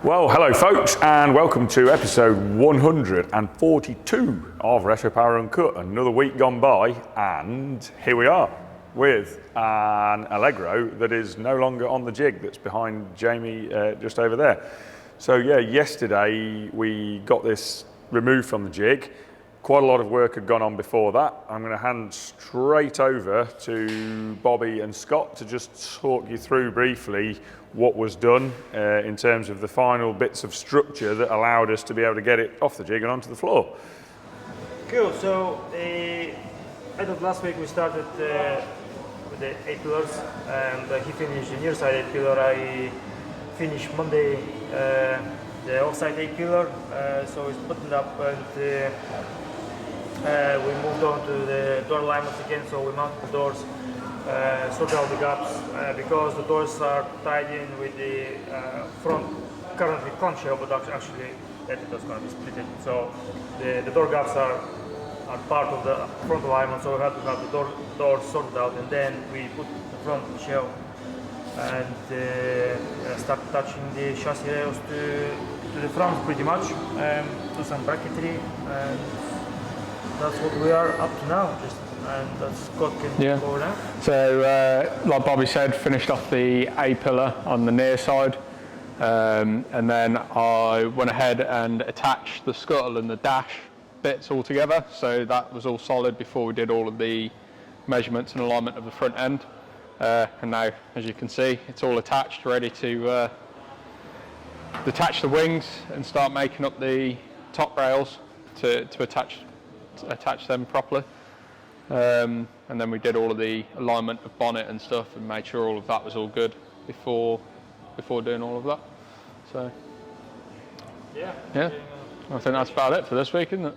Well, hello folks, and welcome to episode 142 of Retro Power Uncut. Another week gone by, and here we are with an Allegro that is no longer on the jig, that's behind Jamie just over there. So yeah, yesterday we got this removed from the jig. Quite a lot of work had gone on before that. I'm going to hand straight over to Bobby and Scott to just talk you through briefly what was done in terms of the final bits of structure that allowed us to be able to get it off the jig and onto the floor. Cool, so end of last week we started with the 8 pillars, and he finished the near side 8 pillar. I finished Monday the offside 8 pillar, so it's buttoned up, and we moved on to the door alignments again, so we mounted the doors, sorted out the gaps, because the doors are tied in with the currently clamshell, but actually that is going to be split. So the door gaps are part of the front alignment, so we have to have the door sorted out, and then we put the front shell and start touching the chassis rails to the front pretty much, do some bracketry, and that's what we are up to now. And that's Scott can go over now. So, like Bobby said, finished off the A pillar on the near side, and then I went ahead and attached the scuttle and the dash bits all together. So that was all solid before we did all of the measurements and alignment of the front end. And now, as you can see, it's all attached, ready to detach the wings and start making up the top rails to attach them properly. And then we did all of the alignment of bonnet and stuff and made sure all of that was all good before doing all of that. So yeah, I think that's about it for this week, isn't it?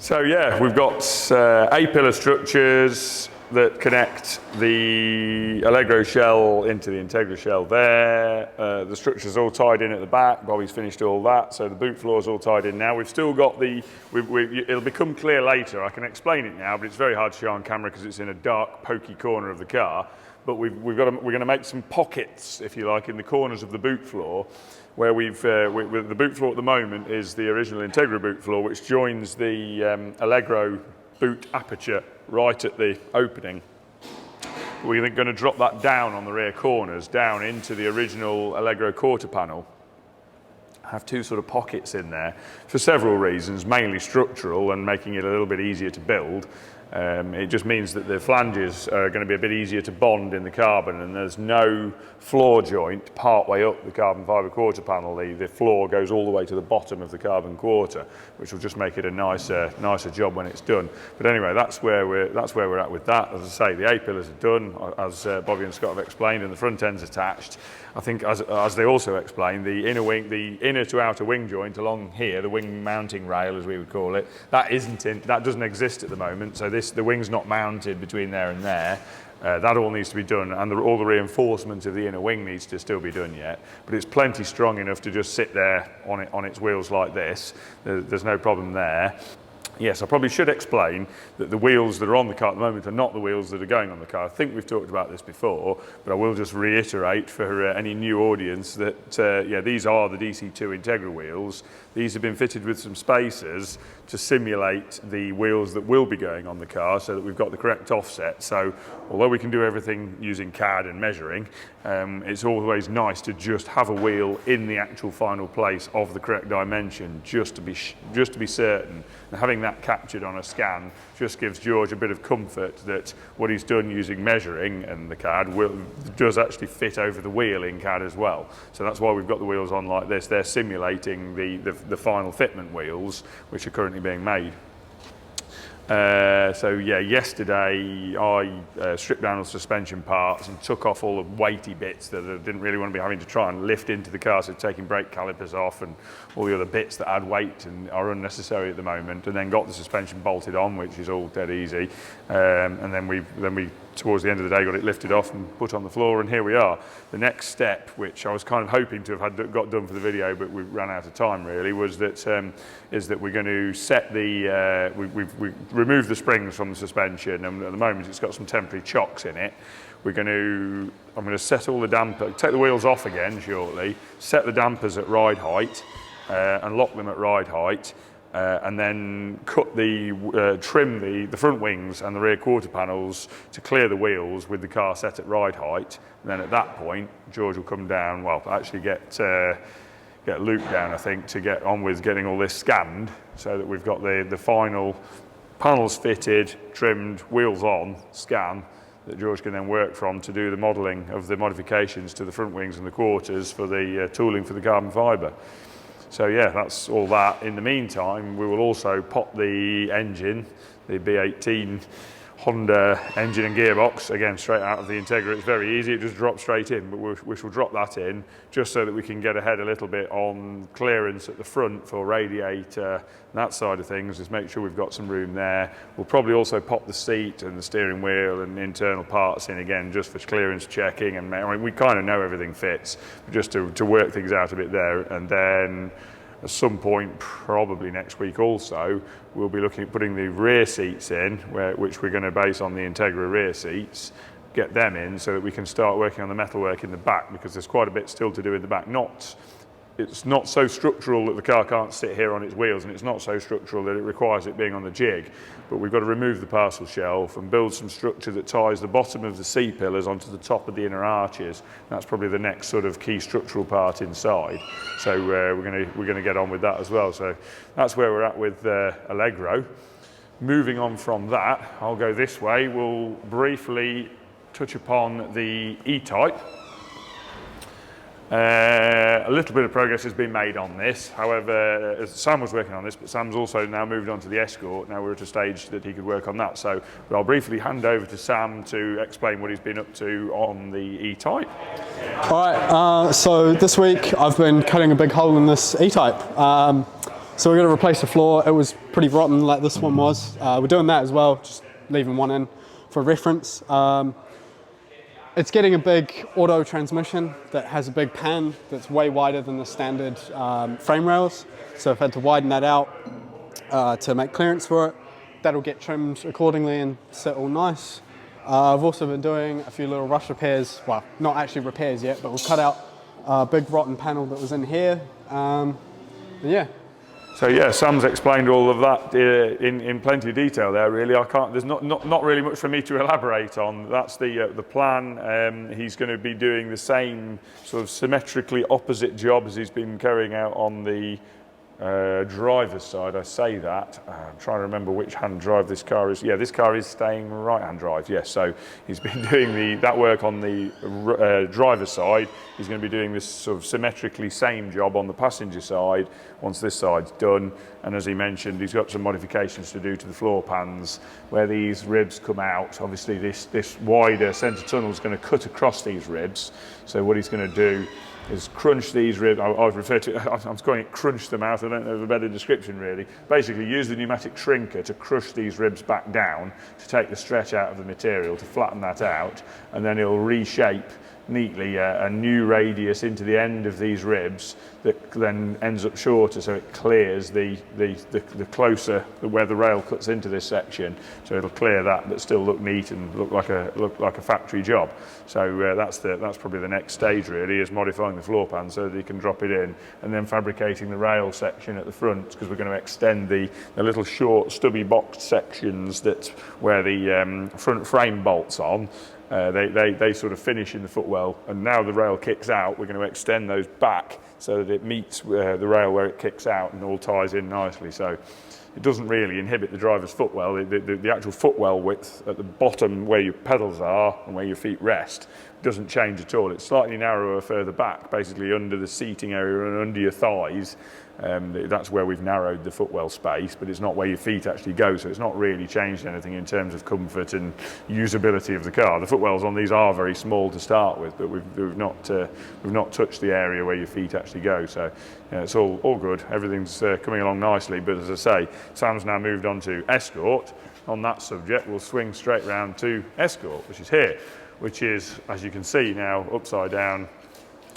So yeah, we've got A-pillar structures that connect the Allegro shell into the Integra shell there. The structure's all tied in at the back. Bobby's finished all that, so the boot floor's all tied in now. We've still got the, it'll become clear later. I can explain it now, but it's very hard to show on camera because it's in a dark, pokey corner of the car. But we're going to make some pockets, if you like, in the corners of the boot floor, where the boot floor at the moment is the original Integra boot floor, which joins the Allegro boot aperture right at the opening. We're going to drop that down on the rear corners, down into the original Allegro quarter panel. Have two sort of pockets in there for several reasons, mainly structural and making it a little bit easier to build. It just means that the flanges are going to be a bit easier to bond in the carbon, and there's no floor joint part way up the carbon fibre quarter panel. The floor goes all the way to the bottom of the carbon quarter, which will just make it a nicer job when it's done. But anyway, that's where we're at with that. As I say, the A-pillars are done, as Bobby and Scott have explained, and the front end's attached. I think, as they also explained, the inner to outer wing joint along here, the wing mounting rail, as we would call it, that doesn't exist at the moment. So the wing's not mounted between there and there. That all needs to be done, and all the reinforcement of the inner wing needs to still be done yet. But it's plenty strong enough to just sit there on its wheels like this. There's no problem there. Yes, I probably should explain that the wheels that are on the car at the moment are not the wheels that are going on the car. I think we've talked about this before, but I will just reiterate for any new audience that yeah, these are the DC2 Integra wheels. These have been fitted with some spacers to simulate the wheels that will be going on the car, so that we've got the correct offset. So although we can do everything using CAD and measuring, it's always nice to just have a wheel in the actual final place of the correct dimension, just to be certain. And having that captured on a scan just gives George a bit of comfort that what he's done using measuring and the CAD does actually fit over the wheel in CAD as well. So that's why we've got the wheels on like this. They're simulating the final fitment wheels, which are currently being made. So yeah, yesterday I stripped down all the suspension parts and took off all the weighty bits that I didn't really want to be having to try and lift into the car, so taking brake calipers off and all the other bits that add weight and are unnecessary at the moment, and then got the suspension bolted on, which is all dead easy, and then we towards the end of the day got it lifted off and put on the floor, and here we are. The next step, which I was kind of hoping to have got done for the video, but we ran out of time really, was that is that we're going to set the we remove the springs from the suspension, and at the moment it's got some temporary chocks in it. I'm going to set all the dampers, take the wheels off again shortly, set the dampers at ride height and lock them at ride height. And then trim the front wings and the rear quarter panels to clear the wheels with the car set at ride height. And then at that point, George will come down, well, actually get Luke down, I think, to get on with getting all this scanned, so that we've got the final panels fitted, trimmed, wheels on, scan, that George can then work from to do the modelling of the modifications to the front wings and the quarters for the tooling for the carbon fibre. So yeah, that's all that. In the meantime, we will also pop the engine, the B18 Honda engine and gearbox, again straight out of the Integra. It's very easy, it just drops straight in, but we shall drop that in just so that we can get ahead a little bit on clearance at the front for radiator and that side of things. Just make sure we've got some room there. We'll probably also pop the seat and the steering wheel and internal parts in again, just for clearance checking, and I mean, we kind of know everything fits, but just to work things out a bit there. And then at some point, probably next week also, we'll be looking at putting the rear seats in, which we're going to base on the Integra rear seats, get them in so that we can start working on the metalwork in the back, because there's quite a bit still to do in the back. It's not so structural that the car can't sit here on its wheels, and it's not so structural that it requires it being on the jig, but we've got to remove the parcel shelf and build some structure that ties the bottom of the C-pillars onto the top of the inner arches. That's probably the next sort of key structural part inside. So we're going to get on with that as well. So that's where we're at with Allegro. Moving on from that, I'll go this way. We'll briefly touch upon the E-Type. A little bit of progress has been made on this. However, Sam was working on this, but Sam's also now moved on to the Escort. Now we're at a stage that he could work on that. So I'll briefly hand over to Sam to explain what he's been up to on the E-Type. All right, so this week I've been cutting a big hole in this E-Type. So we're going to replace the floor. It was pretty rotten like this one was. We're doing that as well, just leaving one in for reference. It's getting a big auto transmission that has a big pan that's way wider than the standard frame rails. So I've had to widen that out to make clearance for it. That'll get trimmed accordingly and sit all nice. I've also been doing a few little rush repairs. Well, not actually repairs yet, but we've cut out a big rotten panel that was in here. Yeah. So yeah, Sam's explained all of that in plenty of detail there. Really, there's not really much for me to elaborate on. That's the plan. He's going to be doing the same sort of symmetrically opposite job as he's been carrying out on the driver's side. I say that. I'm trying to remember which hand drive this car is. Yeah, this car is staying right-hand drive. Yes, so he's been doing that work on the driver's side. He's going to be doing this sort of symmetrically same job on the passenger side once this side's done. And as he mentioned, he's got some modifications to do to the floor pans where these ribs come out. Obviously, this wider centre tunnel is going to cut across these ribs. So what he's going to do is crunch these ribs. I've referred to, I'm calling it crunch them out. I don't have a better description really. Basically use the pneumatic shrinker to crush these ribs back down to take the stretch out of the material, to flatten that out, and then it'll reshape neatly a new radius into the end of these ribs that then ends up shorter, so it clears the closer where the rail cuts into this section, so it'll clear that but still look neat and look like a factory job. So that's probably the next stage really, is modifying the floor pan so that you can drop it in, and then fabricating the rail section at the front, because we're going to extend the little short stubby boxed sections that where the front frame bolts on. They sort of finish in the footwell, and now the rail kicks out, we're going to extend those back so that it meets the rail where it kicks out and all ties in nicely. So it doesn't really inhibit the driver's footwell. The actual footwell width at the bottom where your pedals are and where your feet rest doesn't change at all. It's slightly narrower further back, basically under the seating area and under your thighs. That's where we've narrowed the footwell space, but it's not where your feet actually go, so it's not really changed anything in terms of comfort and usability of the car. The footwells on these are very small to start with, but we've not touched the area where your feet actually go, so yeah, it's all good. Everything's coming along nicely, but as I say, Sam's now moved on to Escort. On that subject, we'll swing straight round to Escort, which is here, which is, as you can see now, upside down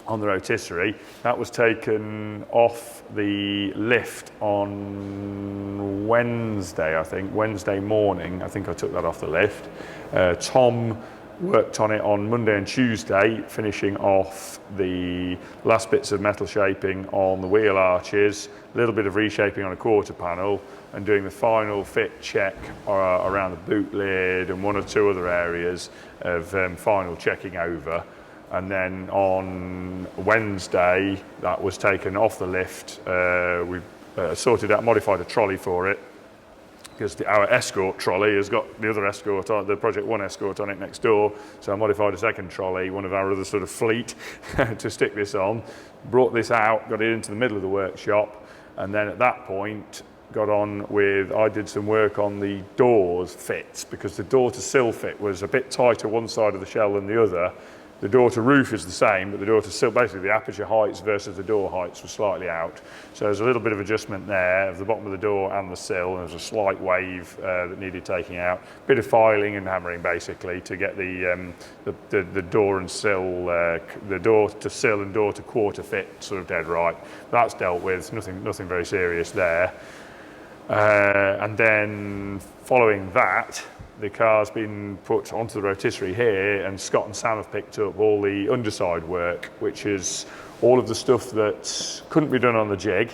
on the rotisserie. That was taken off the lift on Wednesday, I think, Wednesday morning. I think I took that off the lift. Tom worked on it on Monday and Tuesday, finishing off the last bits of metal shaping on the wheel arches, a little bit of reshaping on a quarter panel, and doing the final fit check around the boot lid and one or two other areas of final checking over. And then on Wednesday, that was taken off the lift. We've sorted out, modified a trolley for it, because our Escort trolley has got the other Escort, the Project 1 Escort on it next door. So I modified a second trolley, one of our other sort of fleet, to stick this on. Brought this out, got it into the middle of the workshop, and then at that point, got on with, I did some work on the doors fits, because the door to sill fit was a bit tighter one side of the shell than the other. The door to roof is the same, but the door to sill, basically the aperture heights versus the door heights were slightly out. So there's a little bit of adjustment there of the bottom of the door and the sill, and there's a slight wave that needed taking out. Bit of filing and hammering basically to get the door and sill, the door to sill and door to quarter fit sort of dead right. That's dealt with, nothing very serious there. And then following that, the car's been put onto the rotisserie here, and Scott and Sam have picked up all the underside work, which is all of the stuff that couldn't be done on the jig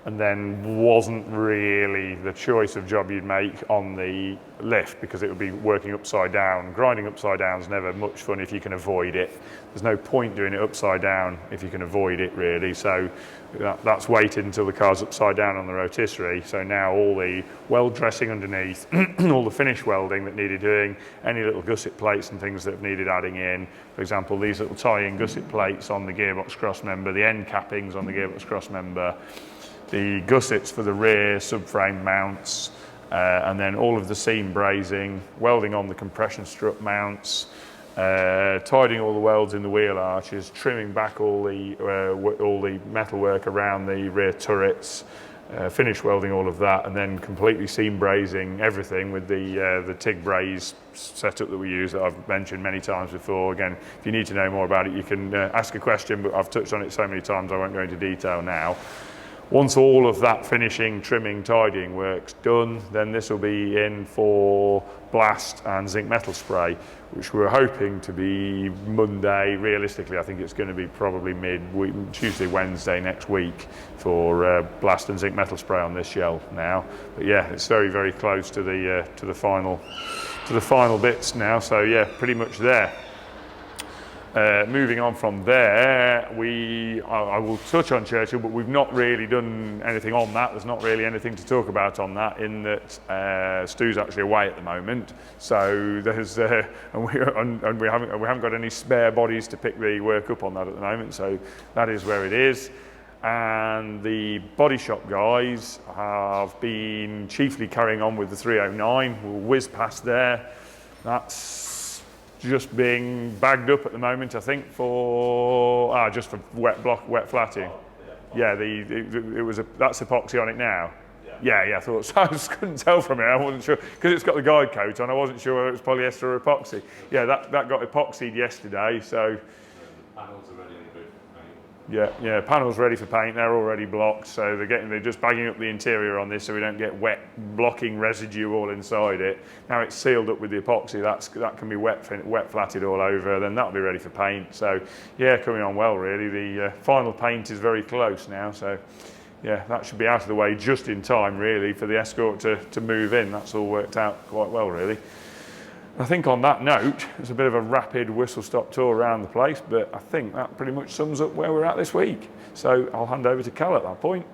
and then wasn't really the choice of job you'd make on the lift, because it would be working upside down. Grinding upside down is never much fun if you can avoid it. There's no point doing it upside down if you can avoid it really, so that's waited until the car's upside down on the rotisserie. So now all the weld dressing underneath, all the finish welding that needed doing, any little gusset plates and things that have needed adding in, for example these little tie-in gusset plates on the gearbox cross member, the end cappings on the gearbox cross member, the gussets for the rear subframe mounts, and then all of the seam brazing, welding on the compression strut mounts, tidying all the welds in the wheel arches, trimming back all the metalwork around the rear turrets, finish welding all of that, and then completely seam brazing everything with the TIG braze setup that we use that I've mentioned many times before. Again, if you need to know more about it, you can ask a question, but I've touched on it so many times I won't go into detail now. Once all of that finishing, trimming, tidying work's done, then this will be in for blast and zinc metal spray, which we're hoping to be Monday. Realistically, I think it's going to be probably mid-week, Tuesday, Wednesday next week for blast and zinc metal spray on this shell now. But yeah, it's very, very close to the final bits now. So yeah, pretty much there. Moving on from there, I will touch on Churchill, but we've not really done anything on that. There's not really anything to talk about on that, in that Stu's actually away at the moment. So there's and we haven't got any spare bodies to pick the work up on that at the moment. So that is where it is. And the body shop guys have been chiefly carrying on with the 309. We'll whiz past there. That's just being bagged up at the moment, I think, for just for wet flatting. Yeah, that's epoxy on it now. Yeah, I thought so. I just couldn't tell from it. I wasn't sure because it's got the guide coat on. I wasn't sure whether it was polyester or epoxy. Yeah, that got epoxied yesterday. So panels are ready in the boot. yeah, panels ready for paint. They're already blocked, so they're just bagging up the interior on this so we don't get wet blocking residue all inside it. Now it's sealed up with the epoxy. That can be wet flatted all over. Then that'll be ready for paint. So yeah, coming on well really. The final paint is very close now. So yeah, that should be out of the way just in time really for the Escort to move in. That's all worked out quite well really. I think on that note, it's a bit of a rapid whistle-stop tour around the place, but I think that pretty much sums up where we're at this week. So I'll hand over to Cal at that point.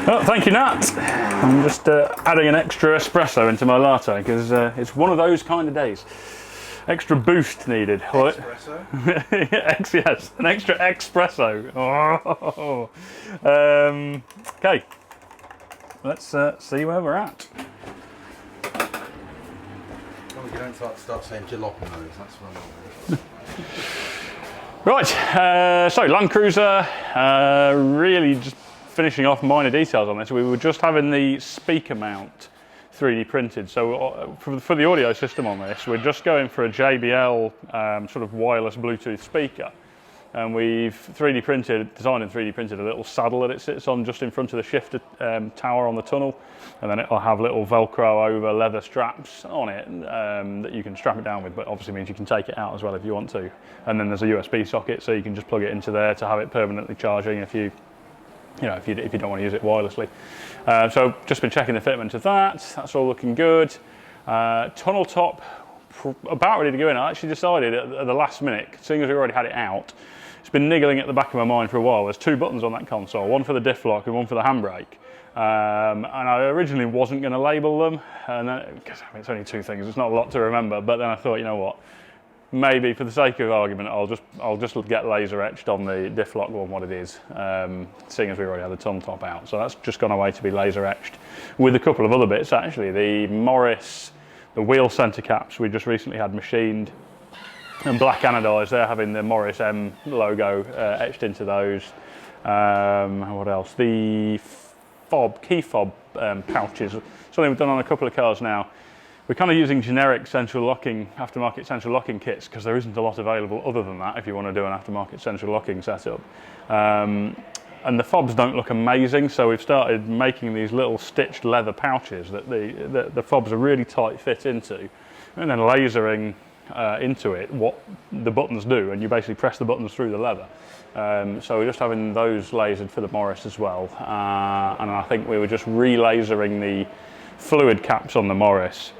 Oh, thank you, Nat. I'm just adding an extra espresso into my latte because it's one of those kind of days. Extra boost needed. Espresso? Yes, an extra espresso. Oh. Okay, let's see where we're at. Oh, you don't start saying jalapenos, that's what I'm Right, so Land Cruiser, really just finishing off minor details on this. We were just having the speaker mount 3D printed. So for the audio system on this, we're just going for a JBL sort of wireless Bluetooth speaker. And we've designed and 3D printed a little saddle that it sits on just in front of the shifter tower on the tunnel. And then it'll have little Velcro over leather straps on it that you can strap it down with, but obviously means you can take it out as well if you want to. And then there's a USB socket, so you can just plug it into there to have it permanently charging if you don't want to use it wirelessly. So just been checking the fitment of that. That's all looking good. Tunnel top, about ready to go in. I actually decided at the last minute, seeing as we already had it out, it's been niggling at the back of my mind for a while. There's two buttons on that console, one for the diff lock and one for the handbrake. And I originally wasn't going to label them, because it's only two things, it's not a lot to remember, but then I thought, you know what, maybe for the sake of argument, I'll just get laser etched on the diff lock one what it is, seeing as we already had the tunnel top out. So that's just gone away to be laser etched with a couple of other bits actually. The Morris, the wheel centre caps we just recently had machined and black anodised. They're having the Morris M logo etched into those. What else? The key fob pouches, something we've done on a couple of cars now. We're kind of using generic central locking, aftermarket central locking kits because there isn't a lot available other than that if you want to do an aftermarket central locking setup. and the fobs don't look amazing, so we've started making these little stitched leather pouches that the fobs are really tight fit into, and then lasering into it what the buttons do, and you basically press the buttons through the leather. So we're just having those lasered for the Morris as well, and I think we were just re-lasering the fluid caps on the Morris.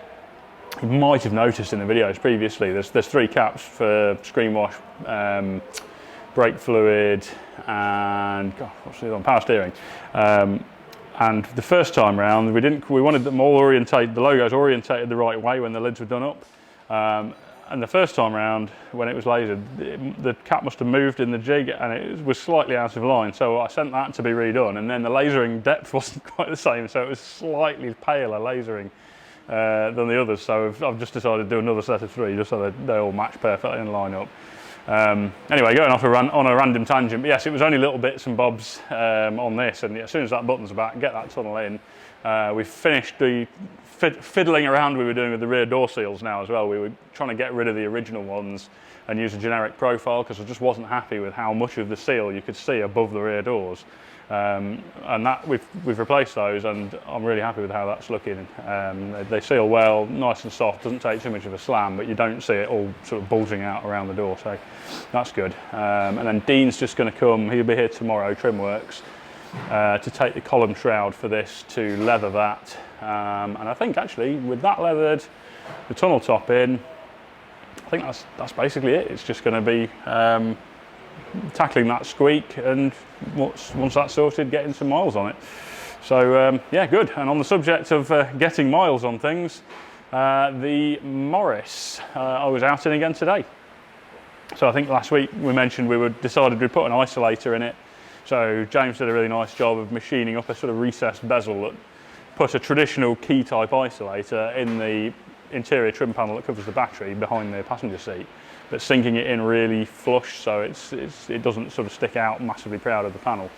You might have noticed in the videos previously, there's 3 caps for screen wash, brake fluid, and what's the other one? Power steering. And the first time round, we wanted them all orientated, the logos orientated the right way when the lids were done up. And the first time round, when it was lasered, the cap must have moved in the jig and it was slightly out of line. So I sent that to be redone, and then the lasering depth wasn't quite the same, so it was slightly paler lasering than the others. So I've just decided to do another set of 3 just so they all match perfectly and line up. Anyway, going off on a random tangent, but yes, it was only little bits and bobs on this, and as soon as that button's back, get that tunnel in. We've finished the fiddling around we were doing with the rear door seals now as well. We were trying to get rid of the original ones and use a generic profile because I just wasn't happy with how much of the seal you could see above the rear doors. And that we've replaced those, and I'm really happy with how that's looking. They seal well, nice and soft, doesn't take too much of a slam, but you don't see it all sort of bulging out around the door, so that's good. And then Dean's just going to come, he'll be here tomorrow, Trimworks, to take the column shroud for this, to leather that. And I think actually with that leathered, the tunnel top in, I think that's basically it. It's just going to be tackling that squeak, and once that's sorted, getting some miles on it. So yeah, good. And on the subject of getting miles on things, the Morris, I was out in again today. So I think last week we mentioned decided we'd put an isolator in it. So James did a really nice job of machining up a sort of recessed bezel that put a traditional key type isolator in the interior trim panel that covers the battery behind the passenger seat, but sinking it in really flush so it doesn't sort of stick out massively proud of the panel.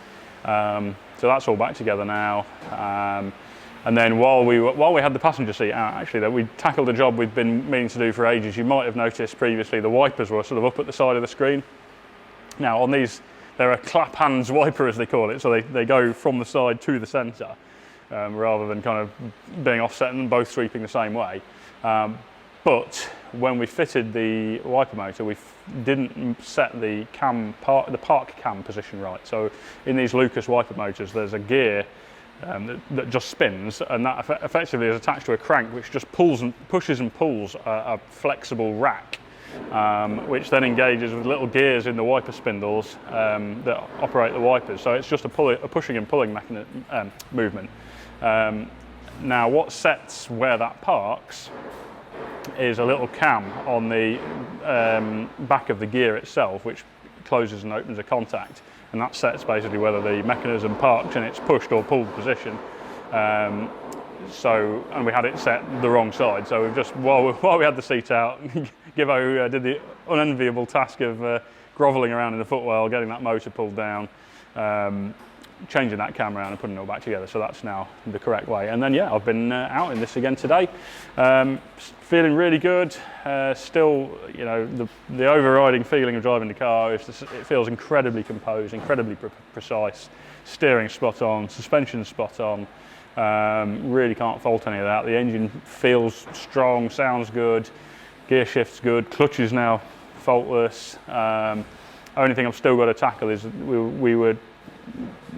So that's all back together now. And then while we had the passenger seat out, actually, that we tackled a job we've been meaning to do for ages. You might have noticed previously the wipers were sort of up at the side of the screen. Now on these, they're a clap hands wiper as they call it, so they go from the side to the centre rather than kind of being offset and both sweeping the same way. But when we fitted the wiper motor, we didn't set the park cam position right. So in these Lucas wiper motors, there's a gear that just spins, and that effectively is attached to a crank which just pushes and pulls a flexible rack, which then engages with little gears in the wiper spindles that operate the wipers. So it's just a pushing and pulling movement. Now what sets where that parks is a little cam on the back of the gear itself, which closes and opens a contact, and that sets basically whether the mechanism parks in its pushed or pulled position. And we had it set the wrong side, so we've just, while we had the seat out, Gibbo did the unenviable task of grovelling around in the footwell, getting that motor pulled down, changing that cam around and putting it all back together. So that's now the correct way. And then yeah, I've been out in this again today, feeling really good. Still, you know, the overriding feeling of driving the car is it feels incredibly composed, incredibly precise, steering spot on, suspension spot on. Really can't fault any of that. The engine feels strong, sounds good, gear shift's good, clutch is now faultless. Only thing I've still got to tackle is we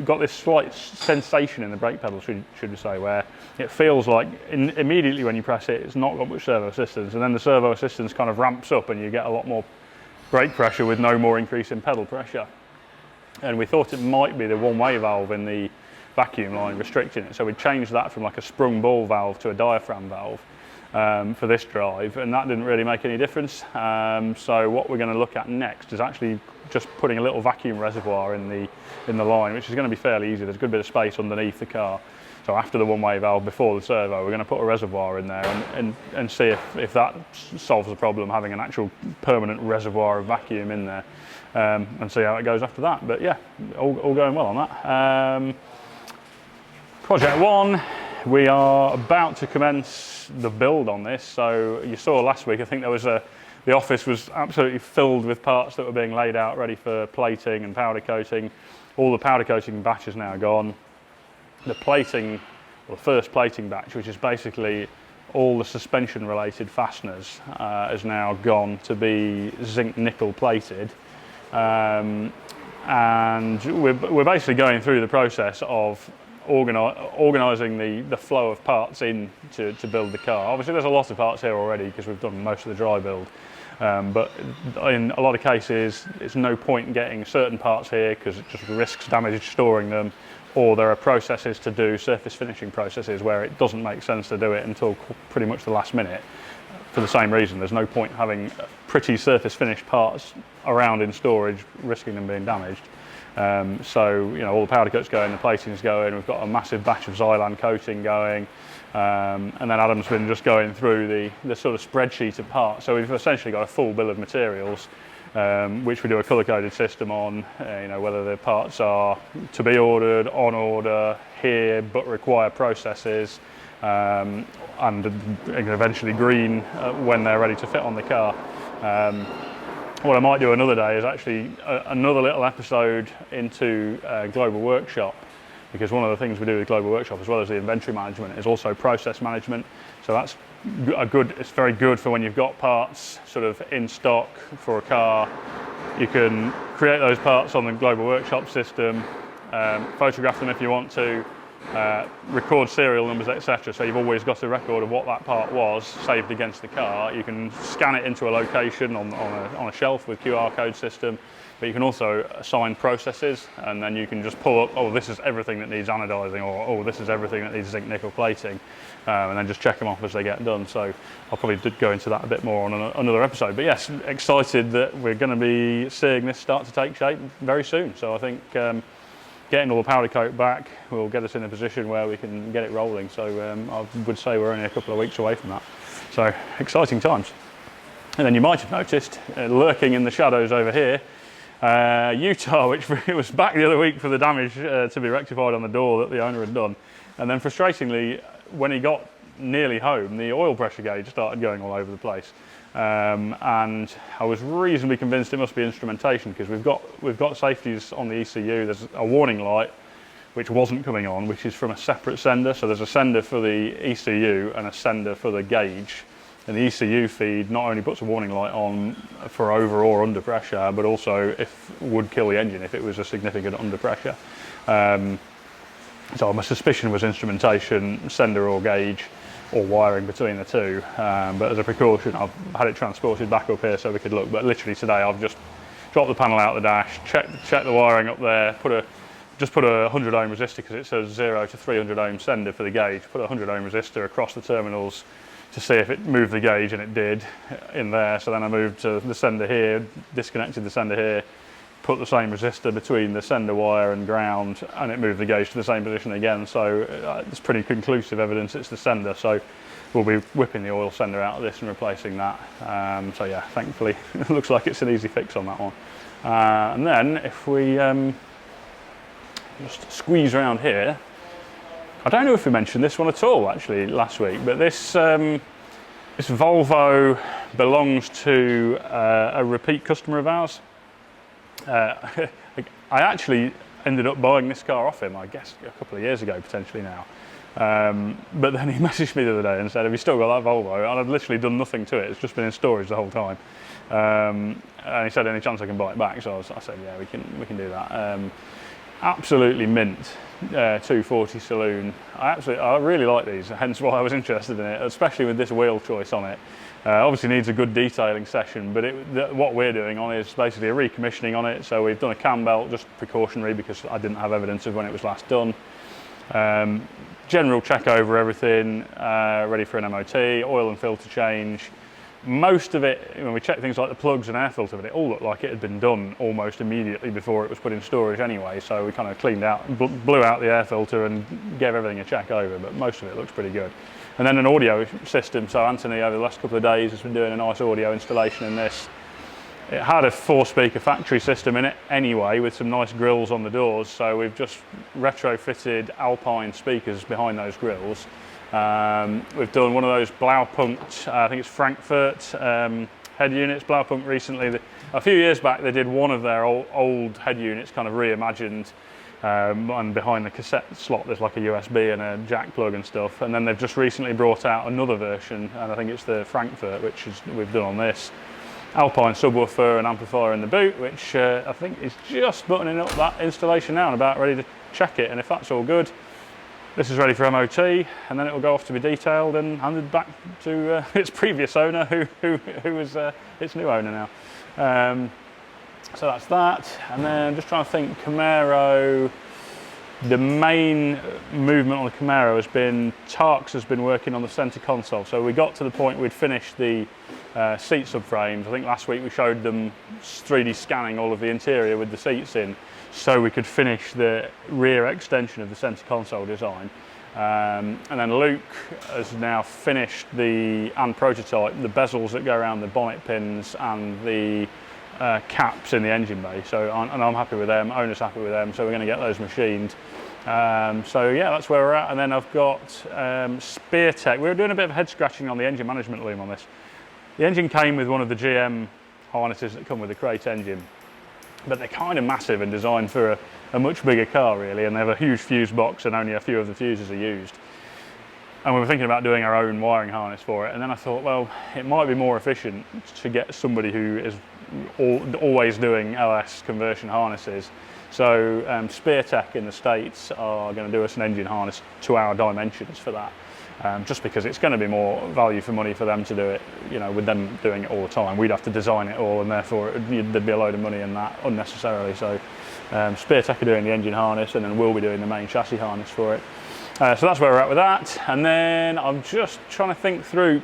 got this slight sensation in the brake pedal, should we say, where it feels like immediately when you press it, it's not got much servo assistance, and then the servo assistance kind of ramps up and you get a lot more brake pressure with no more increase in pedal pressure. And we thought it might be the one-way valve in the vacuum line restricting it, so we changed that from like a sprung ball valve to a diaphragm valve for this drive, and that didn't really make any difference. So what we're going to look at next is actually just putting a little vacuum reservoir in the line, which is going to be fairly easy. There's a good bit of space underneath the car. So after the one-way valve, before the servo, we're going to put a reservoir in there and see if that solves the problem, having an actual permanent reservoir of vacuum in there, and see how it goes after that. But yeah, all going well on that. Project 1, we are about to commence the build on this. So you saw last week, I think there was the office was absolutely filled with parts that were being laid out ready for plating and powder coating. All the powder coating batch is now gone. The plating, or the first plating batch, which is basically all the suspension related fasteners, is now gone to be zinc nickel plated. And we're basically going through the process of organising the flow of parts in to build the car. Obviously there's a lot of parts here already because we've done most of the dry build, but in a lot of cases it's no point in getting certain parts here because it just risks damage storing them, or there are processes to do, surface finishing processes, where it doesn't make sense to do it until pretty much the last minute. For the same reason, there's no point having pretty surface finished parts around in storage, risking them being damaged. So, you know, all the powder coat's going, the plating's going, we've got a massive batch of Xylan coating going, and then Adam's been just going through the sort of spreadsheet of parts. So we've essentially got a full bill of materials, which we do a colour-coded system on, you know, whether the parts are to be ordered, on order, here, but require processes, and eventually green when they're ready to fit on the car. What I might do another day is actually another little episode into Global Workshop, because one of the things we do with Global Workshop, as well as the inventory management, is also process management. So that's it's very good for when you've got parts sort of in stock for a car. You can create those parts on the Global Workshop system, photograph them if you want to, record serial numbers, etc. So you've always got a record of what that part was saved against the car. You can scan it into a location on a shelf with QR code system, but you can also assign processes, and then you can just pull up, oh, this is everything that needs anodizing, or oh, this is everything that needs zinc nickel plating, and then just check them off as they get done. So I'll probably go into that a bit more on another episode. But yes, excited that we're going to be seeing this start to take shape very soon. So I think getting all the powder coat back will get us in a position where we can get it rolling. So I would say we're only a couple of weeks away from that. So exciting times. And then you might have noticed, lurking in the shadows over here, Utah, which was back the other week for the damage to be rectified on the door that the owner had done. And then frustratingly, when he got nearly home, the oil pressure gauge started going all over the place. And I was reasonably convinced it must be instrumentation, because we've got safeties on the ECU. There's a warning light which wasn't coming on, which is from a separate sender. So there's a sender for the ECU and a sender for the gauge. And the ECU feed not only puts a warning light on for over or under pressure, but also would kill the engine if it was a significant under pressure. So my suspicion was instrumentation, sender or gauge, or wiring between the two, but as a precaution I've had it transported back up here so we could look. But literally today I've just dropped the panel out of the dash, checked the wiring up there, just put a 100 ohm resistor, because it says 0 to 300 ohm sender for the gauge, put a 100 ohm resistor across the terminals to see if it moved the gauge, and it did in there. So then I moved to the sender here, disconnected the sender here, put the same resistor between the sender wire and ground, and it moved the gauge to the same position again. So it's pretty conclusive evidence it's the sender. So we'll be whipping the oil sender out of this and replacing that. So yeah, thankfully it looks like it's an easy fix on that one. And then if we just squeeze around here, I don't know if we mentioned this one at all actually last week, but this Volvo belongs to a repeat customer of ours. I actually ended up buying this car off him, I guess, a couple of years ago, potentially now. But then he messaged me the other day and said, have you still got that Volvo? And I've literally done nothing to it. It's just been in storage the whole time. And he said, any chance I can buy it back? So I said, yeah, we can do that. Absolutely mint 240 saloon. I really like these, hence why I was interested in it, especially with this wheel choice on it. Obviously needs a good detailing session, but what we're doing on it is basically a recommissioning on it. So we've done a cam belt, just precautionary, because I didn't have evidence of when it was last done. General check over everything, ready for an MOT, oil and filter change. Most of it, when we checked things like the plugs and air filter, but it all looked like it had been done almost immediately before it was put in storage anyway. So we kind of cleaned out, blew out the air filter and gave everything a check over, but most of it looks pretty good. And then an audio system. So Anthony, over the last couple of days, has been doing a nice audio installation in this. It had a 4-speaker factory system in it anyway, with some nice grills on the doors. So we've just retrofitted Alpine speakers behind those grills. We've done one of those Blaupunkt, I think it's Frankfurt head units. Blower Pump recently, a few years back, they did one of their old head units kind of reimagined, and behind the cassette slot there's like a USB and a jack plug and stuff. And then they've just recently brought out another version, and I think it's the Frankfurt, which is we've done on this. Alpine subwoofer and amplifier in the boot, which I think is just buttoning up that installation now and about ready to check it. And if that's all good, this is ready for MOT, and then it will go off to be detailed and handed back to its previous owner, who is its new owner now. So that's that. And then just trying to think, Camaro, the main movement on the Camaro has been, Tarks has been working on the centre console. So we got to the point we'd finished the seat subframes. I think last week we showed them 3D scanning all of the interior with the seats in, so we could finish the rear extension of the centre console design. And then Luke has now finished and prototype the bezels that go around the bonnet pins and the caps in the engine bay. So and I'm happy with them, owner's happy with them, so we're going to get those machined. So yeah, that's where we're at. And then I've got Spear Tech. We were doing a bit of head scratching on the engine management loom on this. The engine came with one of the GM harnesses that come with the crate engine, but they're kind of massive and designed for a much bigger car really, and they have a huge fuse box and only a few of the fuses are used. And we were thinking about doing our own wiring harness for it, and then I thought, well, it might be more efficient to get somebody who is always doing LS conversion harnesses. So Spear Tech in the States are going to do us an engine harness to our dimensions for that. Just because it's going to be more value for money for them to do it, you know, with them doing it all the time. We'd have to design it all, and therefore there'd be a load of money in that unnecessarily. So Spear Tech are doing the engine harness, and then we'll be doing the main chassis harness for it. So that's where we're at with that. And then I'm just trying to think through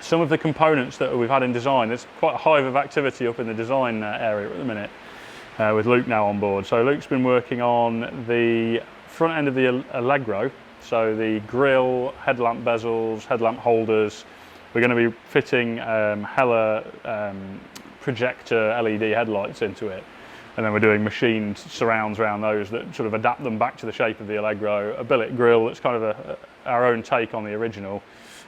some of the components that we've had in design. There's quite a hive of activity up in the design area at the minute, with Luke now on board. So Luke's been working on the front end of the Allegro. So the grille, headlamp bezels, headlamp holders. We're going to be fitting Hella projector LED headlights into it. And then we're doing machined surrounds around those that sort of adapt them back to the shape of the Allegro. A billet grille that's kind of our own take on the original.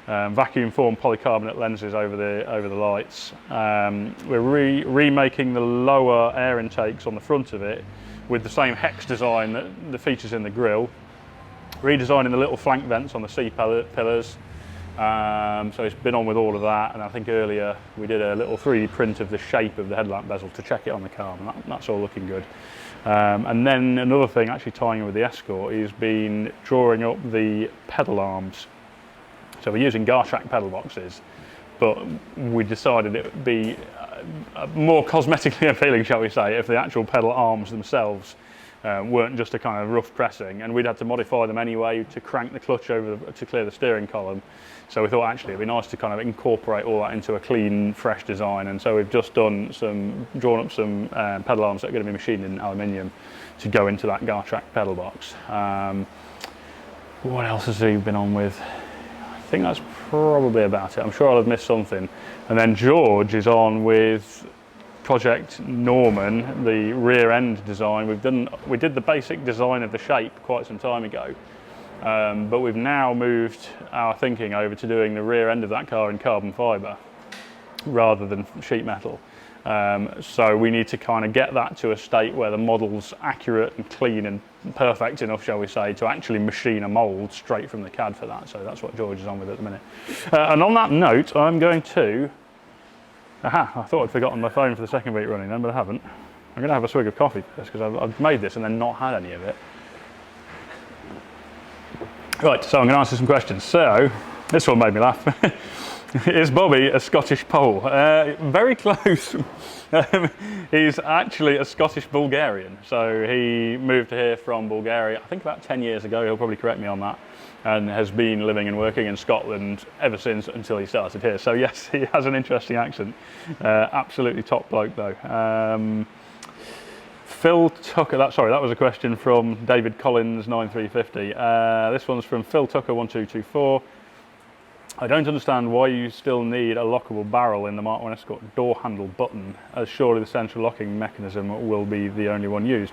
Vacuum formed polycarbonate lenses over the lights. We're remaking the lower air intakes on the front of it with the same hex design that the features in the grille. Redesigning the little flank vents on the C pillars. So it's been on with all of that, and I think earlier we did a little 3D print of the shape of the headlamp bezel to check it on the car, and that's all looking good. And then another thing, actually tying in with the Escort, is been drawing up the pedal arms. So we're using Gartrack pedal boxes, but we decided it would be more cosmetically appealing, shall we say, if the actual pedal arms themselves weren't just a kind of rough pressing, and we'd had to modify them anyway to crank the clutch over to clear the steering column. So we thought actually it'd be nice to kind of incorporate all that into a clean, fresh design. And so we've just drawn up some pedal arms that are going to be machined in aluminium to go into that Gartrack pedal box. What else has he been on with? I think that's probably about it. I'm sure I'll have missed something. And then George is on with Project Norman, the rear end design. We did the basic design of the shape quite some time ago, but we've now moved our thinking over to doing the rear end of that car in carbon fibre rather than sheet metal. So we need to kind of get that to a state where the model's accurate and clean and perfect enough, shall we say, to actually machine a mould straight from the CAD for that. So that's what George is on with at the minute. And on that note, I'm going to Aha, I thought I'd forgotten my phone for the second week running then, but I haven't. I'm going to have a swig of coffee first because I've made this and then not had any of it. Right, so I'm going to answer some questions. So, this one made me laugh. Is Bobby a Scottish Pole? Very close. He's actually a Scottish Bulgarian. So he moved here from Bulgaria, I think about 10 years ago, he'll probably correct me on that, and has been living and working in Scotland ever since until he started here. So yes, he has an interesting accent. Absolutely top bloke though. Phil Tucker, that was a question from David Collins 9350. This one's from Phil Tucker 1224. I don't understand why you still need a lockable barrel in the Mark 1 Escort door handle button, as surely the central locking mechanism will be the only one used.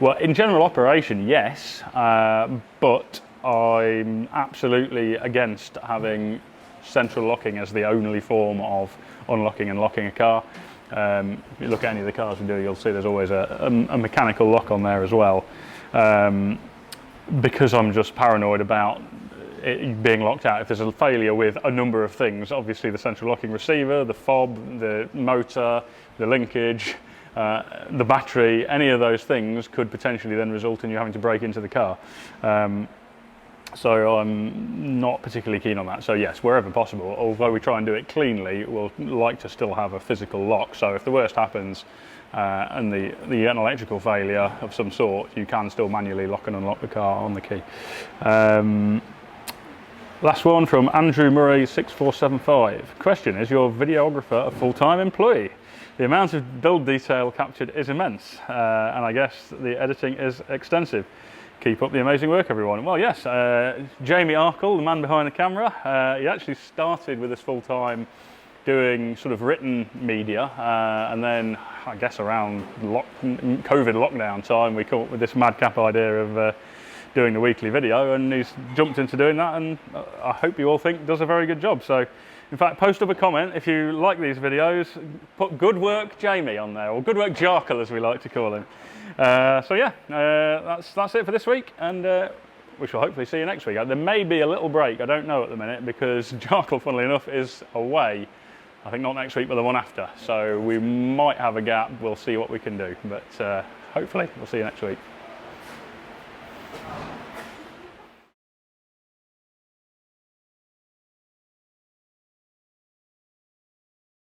Well, in general operation, yes, but I'm absolutely against having central locking as the only form of unlocking and locking a car. If you look at any of the cars we do, you'll see there's always a mechanical lock on there as well. Because I'm just paranoid about it being locked out. If there's a failure with a number of things, obviously the central locking receiver, the fob, the motor, the linkage, the battery, any of those things could potentially then result in you having to break into the car. So I'm not particularly keen on that. So yes, wherever possible, although we try and do it cleanly, we'll like to still have a physical lock. So if the worst happens and you get an electrical failure of some sort, you can still manually lock and unlock the car on the key. Last one from Andrew Murray 6475. Question, is your videographer a full-time employee? The amount of build detail captured is immense, and I guess the editing is extensive. Keep up the amazing work, everyone. Well, yes, Jamie Arkle, the man behind the camera, he actually started with us full-time doing sort of written media, and then I guess around COVID lockdown time, we came up with this madcap idea of doing the weekly video, and he's jumped into doing that, and I hope you all think does a very good job. So, in fact, post up a comment if you like these videos, put good work Jamie on there, or good work Jarkle as we like to call him. So yeah, that's it for this week, and we shall hopefully see you next week. There may be a little break, I don't know at the minute, because Jarkle, funnily enough, is away. I think not next week, but the one after. So we might have a gap, we'll see what we can do, but hopefully we'll see you next week.